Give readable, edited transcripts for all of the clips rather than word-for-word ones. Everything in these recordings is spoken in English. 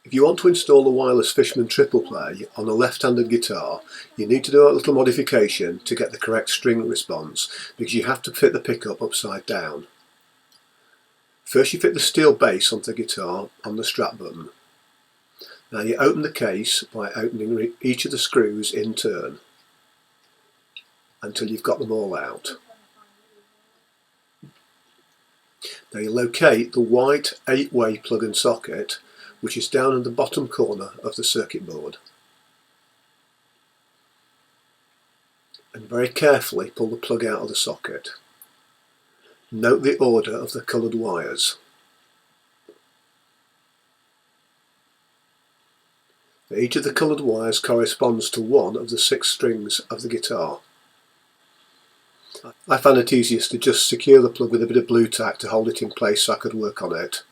If you want to install the Wireless Fishman Tripleplay on a left-handed guitar, you need to do a little modification to get the correct string response, because you have to fit the pickup upside down. First you fit the steel base onto the guitar on the strap button. Now you open the case by opening each of the screws in turn until you've got them all out. Now you locate the white 8-way plug and socket, which is down in the bottom corner of the circuit board, and very carefully pull the plug out of the socket. Note the order of the coloured wires. Each of the coloured wires corresponds to one of the 6 strings of the guitar. I found it easiest to just secure the plug with a bit of blue tack to hold it in place so I could work on it.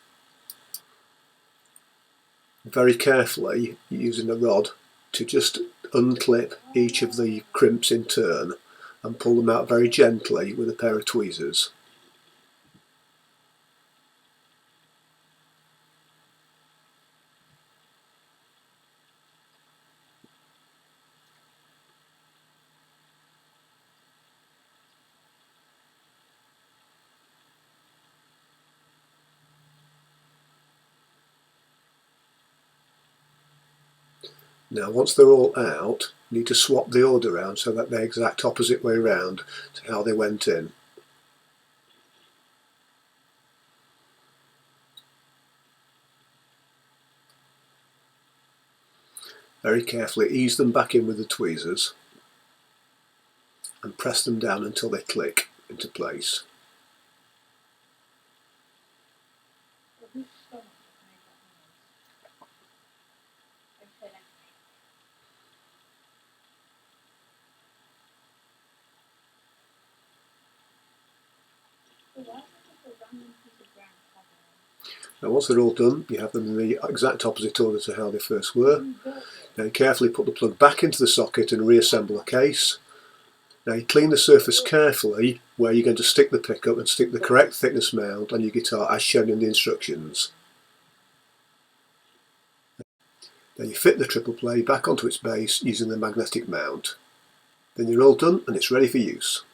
Very carefully, using a rod, to just unclip each of the crimps in turn and pull them out very gently with a pair of tweezers. Now once they're all out, you need to swap the order around so that they're exact opposite way round to how they went in. Very carefully ease them back in with the tweezers and press them down until they click into place. Now once they're all done, you have them in the exact opposite order to how they first were. Now carefully put the plug back into the socket and reassemble the case. Now you clean the surface carefully where you're going to stick the pickup and stick the correct thickness mount on your guitar as shown in the instructions. Then you fit the Tripleplay back onto its base using the magnetic mount. Then you're all done and it's ready for use.